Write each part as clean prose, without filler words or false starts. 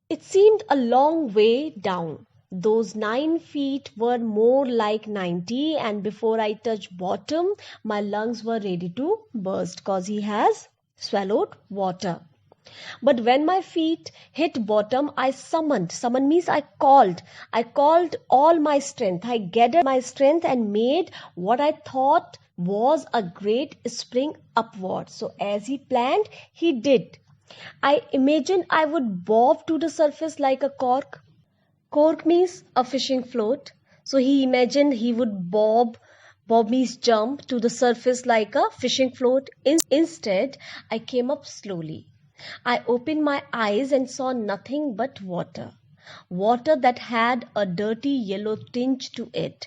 It seemed a long way down. Those 9 feet were more like 90, and before I touched bottom, my lungs were ready to burst because he has swallowed water. But when my feet hit bottom, I summoned. Summoned means I called. I called all my strength. I gathered my strength and made what I thought was a great spring upward. So as he planned, he did. I imagined I would bob to the surface like a cork. Cork means a fishing float. So he imagined he would bob means jump to the surface like a fishing float. Instead, I came up slowly. I opened my eyes and saw nothing but water. Water that had a dirty yellow tinge to it.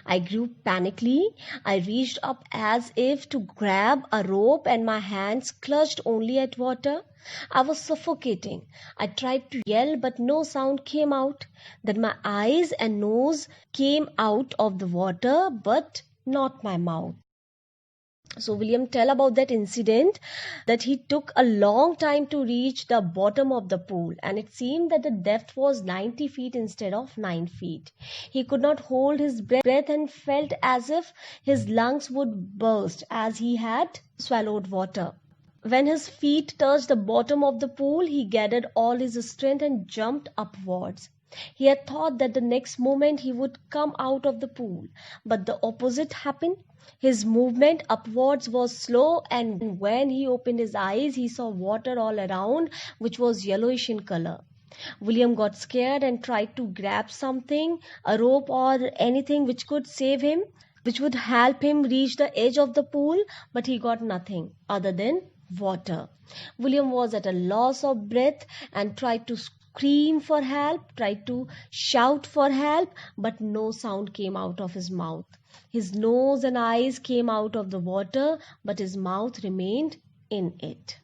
I grew panically. I reached up as if to grab a rope and my hands clutched only at water. I was suffocating. I tried to yell but no sound came out. Then my eyes and nose came out of the water but not my mouth. So William tell about that incident, that he took a long time to reach the bottom of the pool, and it seemed that the depth was 90 feet instead of 9 feet. He could not hold his breath and felt as if his lungs would burst as he had swallowed water. When his feet touched the bottom of the pool, he gathered all his strength and jumped upwards. He had thought that the next moment he would come out of the pool, but the opposite happened. His movement upwards was slow, and when he opened his eyes, he saw water all around, which was yellowish in color. William got scared and tried to grab something, a rope or anything which could save him, which would help him reach the edge of the pool, but he got nothing other than water. William was at a loss of breath and tried to scream for help, tried to shout for help, but no sound came out of his mouth. His nose and eyes came out of the water, but his mouth remained in it.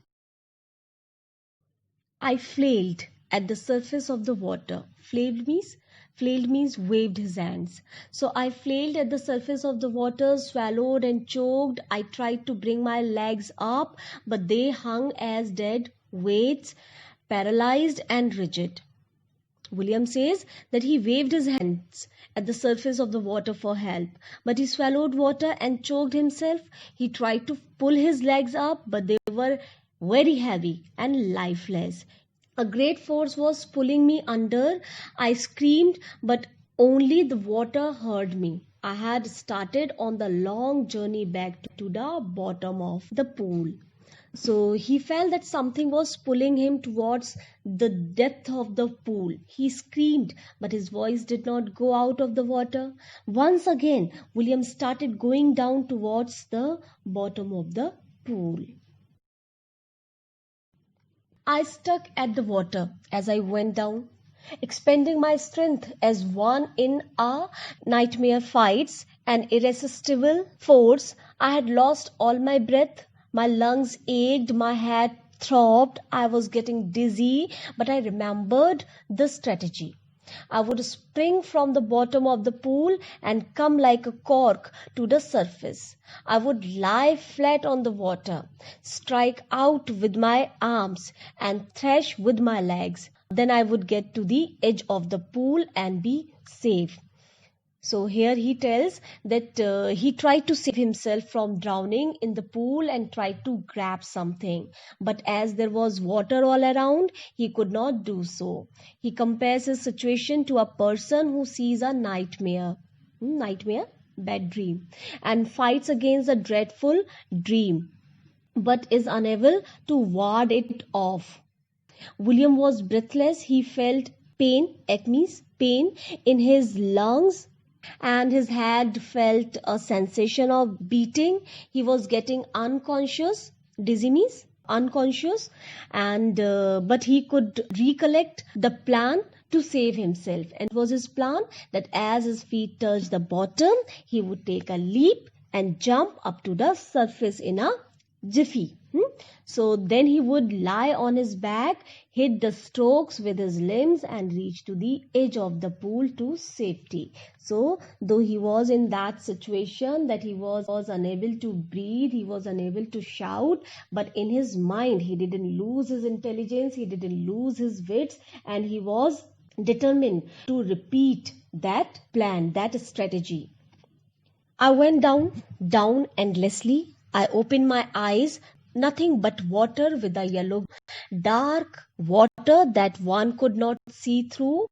I flailed at the surface of the water. Flailed means waved his hands. So I flailed at the surface of the water, swallowed and choked. I tried to bring my legs up, but they hung as dead weights, paralyzed and rigid. William says that he waved his hands at the surface of the water for help, but he swallowed water and choked himself. He tried to pull his legs up, but they were very heavy and lifeless. A great force was pulling me under. I screamed, but only the water heard me. I had started on the long journey back to the bottom of the pool. So he felt that something was pulling him towards the depth of the pool. He screamed, but his voice did not go out of the water. Once again, William started going down towards the bottom of the pool. I stuck at the water as I went down, expending my strength as one in a nightmare fights an irresistible force. I had lost all my breath. My lungs ached, my head throbbed, I was getting dizzy, but I remembered the strategy. I would spring from the bottom of the pool and come like a cork to the surface. I would lie flat on the water, strike out with my arms and thrash with my legs. Then I would get to the edge of the pool and be safe. So here he tells that he tried to save himself from drowning in the pool and tried to grab something. But as there was water all around, he could not do so. He compares his situation to a person who sees a nightmare. Nightmare? Bad dream. And fights against a dreadful dream, but is unable to ward it off. William was breathless. He felt pain, acme's pain in his lungs, and his head felt a sensation of beating. He was getting unconscious, dizzy means unconscious, and but he could recollect the plan to save himself. And it was his plan that as his feet touched the bottom, he would take a leap and jump up to the surface in a jiffy. So then he would lie on his back, hit the strokes with his limbs, and reach to the edge of the pool to safety. So though he was in that situation that he was unable to breathe, he was unable to shout, but in his mind he didn't lose his intelligence, he didn't lose his wits, and he was determined to repeat that plan, that strategy. I went down endlessly. I opened my eyes, nothing but water with a yellow, dark water that one could not see through.